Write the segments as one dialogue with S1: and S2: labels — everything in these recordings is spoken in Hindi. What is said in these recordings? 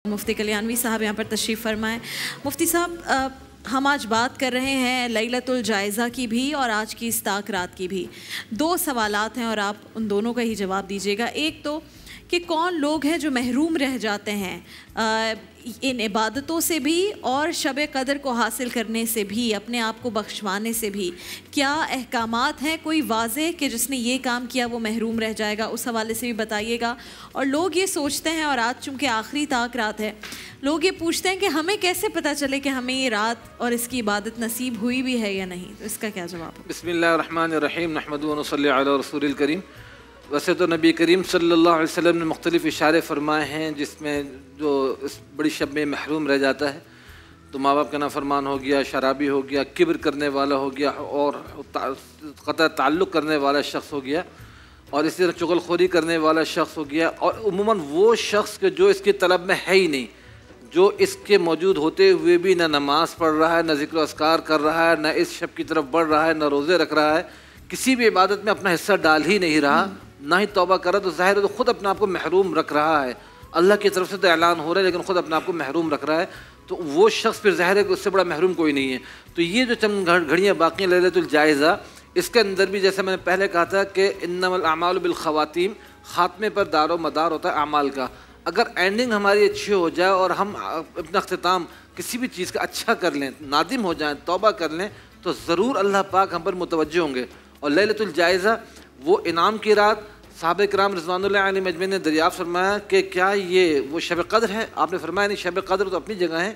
S1: मुफ्ती कल्याणवी साहब यहाँ पर तशरीफ़ फरमाएं। मुफ्ती साहब, हम आज बात कर रहे हैं लैलतुल जायज़ा की भी और आज की इस्ताक रात की भी। दो सवालात हैं और आप उन दोनों का ही जवाब दीजिएगा। एक तो कि कौन लोग हैं जो महरूम रह जाते हैं इन इबादतों से भी और शब कदर को हासिल करने से भी, अपने आप को बख्शवाने से भी। क्या अहकामात हैं कोई वाज़ेह कि जिसने ये काम किया वो महरूम रह जाएगा? उस हवाले से भी बताइएगा। और लोग ये सोचते हैं, और आज चूँकि आखिरी ताक रात है, लोग ये पूछते हैं कि हमें कैसे पता चले कि हमें ये रात और इसकी इबादत नसीब हुई भी है या नहीं। तो इसका क्या जवाब है?
S2: बिस्मिल्लाहिर्रहमानिर्रहीम, नहमदुहु व नसल्ली अला रसूलिल करीम। वैसे तो नबी करीम सल्लल्लाहु अलैहि वसल्लम ने मुख्तलिफ़ इशारे फरमाए हैं जिसमें जो इस बड़ी शब में महरूम रह जाता है तो माँ बाप का नाफरमान हो गया, शराबी हो गया, किब्र करने वाला हो गया और क़तअ ताल्लुक़ करने वाला शख्स हो गया, और इसी तरह चुगलखोरी करने वाला शख्स हो गया, और उमूमन वो शख्स के जो इसकी तलब में है ही नहीं, जो इसके मौजूद होते हुए भी न नमाज़ पढ़ रहा है, न ज़िक्र अस्कार कर रहा है, न इस शब की तरफ बढ़ रहा है, न रोज़े रख रहा है, किसी भी इबादत में अपना हिस्सा डाल ही नहीं रहा, ना ही तौबा करा, तो ज़ाहिर है तो ख़ुद अपने आप को महरूम रख रहा है। अल्लाह की तरफ से तो ऐलान हो रहा है लेकिन ख़ुद अपने आप को महरूम रख रहा है, तो वो शख्स फिर ज़ाहिर है कि उससे बड़ा महरूम कोई नहीं है। तो ये जो चंद घड़ियाँ बाकी हैं लैलतुल जायज़ा, इसके अंदर भी जैसे मैंने पहले कहा था कि इन्नमल अमालु बिल ख़वातीम, ख़ात्मे पर दारो मदार होता है अमाल का। अगर एंडिंग हमारी अच्छी हो जाए और हम अपना अख्तिताम किसी भी चीज़ का अच्छा कर लें, नादिम हो जाएँ, तौबा कर लें, तो ज़रूर अल्लाह पाक हम पर मुतवज्जो होंगे। और लैलतुल जायज़ा वो इनाम की रात, साहबे किराम रिज़वानुल्लाह अलैहिम अजमईन ने दरियाफ़्त फरमाया कि क्या ये वो शब कद्र है? आपने फरमाया नहीं, शब कद्र तो अपनी जगह है।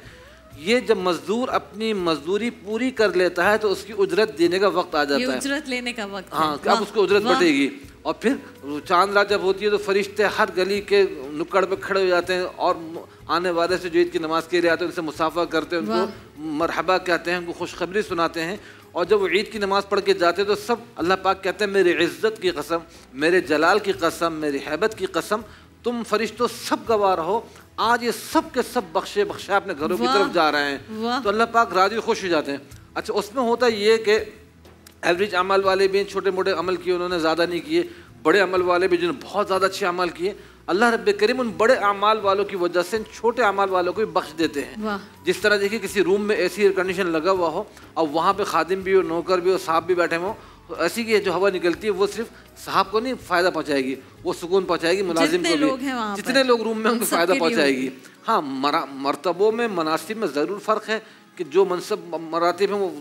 S2: ये जब मज़दूर अपनी मज़दूरी पूरी कर लेता है तो उसकी उजरत देने का वक्त आ जाता है,
S1: उजरत लेने का वक्त।
S2: हाँ, अब उसको उजरत बढ़ेगी। और फिर चांद रात जब होती है तो फरिश्ते हर गली के नुक्कड़ पे खड़े हो जाते हैं और आने वाले से जो ईद की नमाज़ के लिए आते हैं उनसे मुसाफा करते हैं, उनको मरहबा कहते हैं, उनको खुशखबरी सुनाते हैं। और जब वो ईद की नमाज़ पढ़ के जाते हैं तो सब अल्लाह पाक कहते हैं मेरी इज़्ज़त की कसम, मेरे जलाल की कसम, मेरी हैबत की कसम, तुम फरिश्तों सब गवाह रहो, आज ये सब के सब बख्शे बख्शा अपने घरों की तरफ जा रहे हैं। तो अल्लाह पाक राजी खुश हो जाते हैं। अच्छा, उसमें होता ये कि एवरेज अमल वाले भी, छोटे मोटे अमल किए उन्होंने ज़्यादा नहीं किए, बड़े अमल वाले भी जिन्होंने बहुत ज़्यादा अच्छे अमल किए, अल्लाह रब्बे करीम उन बड़े अमाल वालों की वजह से छोटे अमाल वालों को भी बख्श देते हैं। जिस तरह देखिए किसी रूम में एसी एयर कंडीशन लगा हुआ हो और वहाँ पे खादिम भी हो, नौकर भी हो, साहब भी बैठे हों, तो ऐसी की जो हवा निकलती है वो सिर्फ साहब को नहीं फ़ायदा पहुँचाएगी, वो सुकून पहुँचाएगी मुलाजिम को भी, जितने लोग रूम में उनको फ़ायदा पहुँचाएगी। हाँ, मरतबों में, मनासिब में ज़रूर फ़र्क है कि जो मनसब मरातिब हैं वो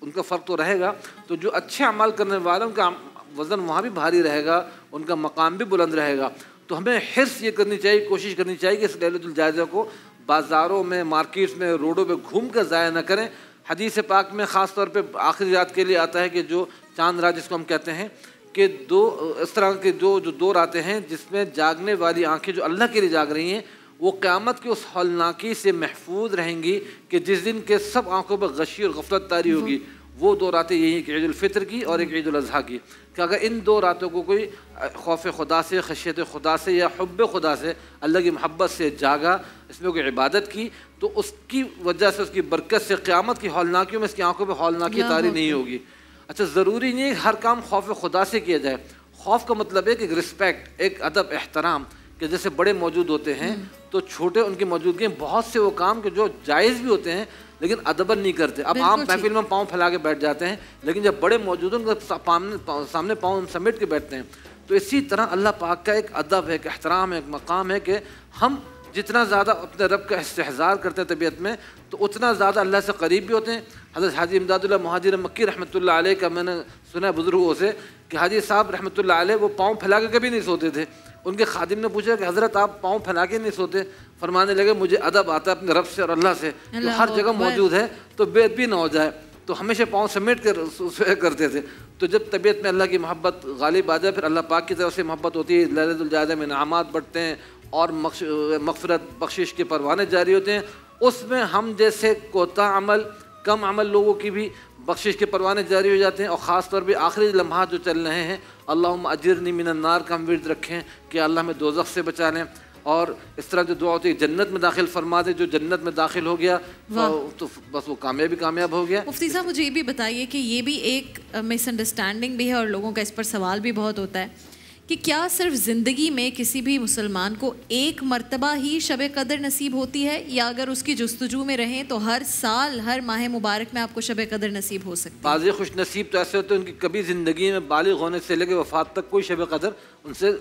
S2: उनका फ़र्क तो रहेगा, तो जो अच्छे अमाल करने वाले उनका वज़न वहाँ भी भारी रहेगा, उनका मकाम भी बुलंद रहेगा। तो हमें हिर्स ये करनी चाहिए, कोशिश करनी चाहिए कि इस लैलतुल जायज़ा को बाज़ारों में, मार्केट्स में, रोडों पे घूम कर ज़ाया न करें। हदीस पाक में ख़ास तौर पे आखिरी रात के लिए आता है कि जो चांद रात जिसको हम कहते हैं कि दो इस तरह के जो दो रातें हैं जिसमें जागने वाली आँखें जो अल्लाह के लिए जाग रही हैं वो क़यामत के उस हौलनाकी से महफूज रहेंगी कि जिस दिन के सब आँखों पर गशी और गफलत तारी होगी। वो दो रातें यही हैं कि ईद उल फितर की और एक ईद उल अज़हा की, कि अगर इन दो रातों को कोई खौफ खुदा से, खशियत खुदा से या हुब्ब खुदा से, अल्लाह की मोहब्बत से जागा, इसमें कोई इबादत की, तो उसकी वजह से, उसकी बरकत से क़यामत की हौलनाकियों में इसकी आँखों पर हौलनाकी तारी नहीं होगी। अच्छा, ज़रूरी नहीं है हर काम खौफ खुदा से किया जाए। खौफ का मतलब है कि रिस्पेक्ट, एक अदब, एहतराम, कि जैसे बड़े मौजूद होते हैं तो छोटे उनकी मौजूदगी में बहुत से वो काम के जो जायज़ भी होते हैं लेकिन अदबन नहीं करते। अब आम महफिल में पाँव फैला के बैठ जाते हैं, लेकिन जब बड़े मौजूद हैं उनके सामने पाँव समेट के बैठते हैं। तो इसी तरह अल्लाह पाक का एक अदब है, एक एहतराम है, एक मकाम है कि हम जितना ज़्यादा अपने रब का इस्तेहज़ार करते हैं तबीयत में तो उतना ज़्यादा अल्लाह से करीब भी होते हैं। हज़रत हाजी इमदादुल्लाह मुहाजिर मक्की रहमतुल्लाह अलैह का मैंने सुना बुज़ुर्गों से कि हाजी साहब रहमतुल्लाह अलैह वो पाँव फैला के कभी नहीं सोते थे। उनके खादिम ने पूछा कि हज़रत आप पाँव फैला के नहीं सोते? फरमाने लगे मुझे अदब आता है अपने रब से और अल्लाह से, जो हर जगह मौजूद है तो बेअदबी ना हो जाए, तो हमेशा पाँव समेट कर सोया करते थे। तो जब तबीयत में अल्लाह की मोहब्बत गालिब आ जाए फिर अल्लाह पाक की तरफ से मोहब्बत होती है, लैलतुल जायज़ा में इनामात बढ़ते हैं और मग़फ़िरत बख्शिश के परवाने जारी होते हैं। उसमें हम जैसे कोता अमल, कम अमल लोगों की भी बख्शिश के परवाने जारी हो जाते हैं। और ख़ास तौर पे आखिरी लम्हात जो चल रहे हैं, अल्लाहुम्मा अजिरनी मिनन नार का हम विर्द रखें कि अल्लाह हमें दोज़ख से बचा लें, और इस तरह जो दुआ होती है जन्नत में दाखिल फरमा दे, जो जन्नत में दाखिल हो गया तो बस वो कामयाब हो गया।
S1: मुफ्ती साहब मुझे ये भी बताइए कि ये भी एक मिसअंडरस्टैंडिंग भी है और लोगों का इस पर सवाल भी बहुत होता है कि क्या सिर्फ ज़िंदगी में किसी भी मुसलमान को एक मर्तबा ही शब कदर नसीब होती है, या अगर उसकी जुस्तजू में रहें तो हर साल हर माह मुबारक में आपको शब कदर नसीब हो सकती है?
S2: बाज़ खुश नसीब तो ऐसे होते हैं उनकी कभी ज़िंदगी में बालिग होने से लेकर वफ़ात तक कोई शब कदर उनसे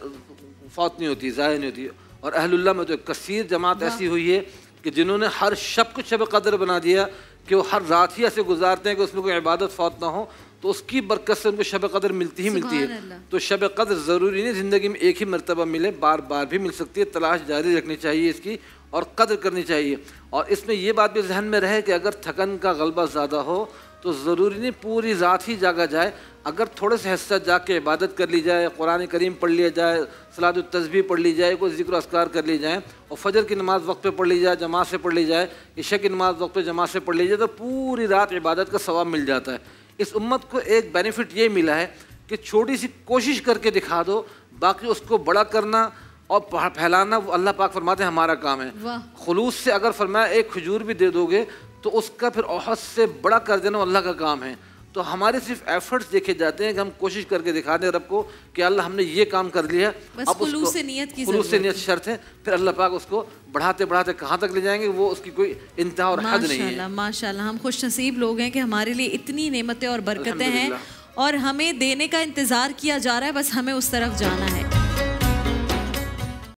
S2: फौत नहीं होती, ज़ाहिर नहीं होती। और अहलुल्लाह में तो कसीर जमात ऐसी हुई है कि जिन्होंने हर शब को शब कदर बना दिया कि वो हर रात ही ऐसे गुजारते हैं कि उसमें कोई इबादत फौत ना हो, तो उसकी बरकत से उनको शब कदर मिलती ही मिलती है। तो शब कदर ज़रूरी नहीं ज़िंदगी में एक ही मरतबा मिले, बार बार भी मिल सकती है। तलाश जारी रखनी चाहिए इसकी और कदर करनी चाहिए। और इसमें ये बात भी जहन में रहे कि अगर थकन का गलबा ज़्यादा हो तो ज़रूरी नहीं पूरी रात ही जागा जाए। अगर थोड़े से हिस्सा जाग के इबादत कर ली जाए, कुरान करीम पढ़ लिया जाए, सलात तस्बीह पढ़ ली जाए, कोई ज़िक्र अस्कार कर ली जाए, और फजर की नमाज़ वक्त पे पढ़ ली जाए, जमात से पढ़ ली जाए, इशा की नमाज़ वक्त पे जमात से पढ़ ली जाए, तो पूरी रात इबादत का सवाब मिल जाता है। इस उम्मत को एक बेनिफिट ये मिला है कि छोटी सी कोशिश करके दिखा दो, बाकी उसको बड़ा करना और फैलाना वो अल्लाह पाक फरमाते हैं हमारा काम है। खुलूस से अगर फरमाया एक खजूर भी दे दोगे तो उसका फिर औहद से बड़ा कर देना अल्लाह का काम है। तो हमारे सिर्फ एफर्ट्स देखे जाते हैं कि हम कोशिश करके दिखा दें रब को कि अल्लाह हमने ये काम कर लिया।
S1: अब खुलूस से नियत
S2: शर्त है, फिर अल्लाह पाक उसको बढ़ाते बढ़ाते कहाँ तक ले जाएंगे वो उसकी कोई इंतहा और हद नहीं है।
S1: माशाल्लाह, हम खुश नसीब लोग हैं कि हमारे लिए इतनी नेमतें और बरकतें हैं और हमें देने का इंतज़ार किया जा रहा है, बस हमें उस तरफ जाना है।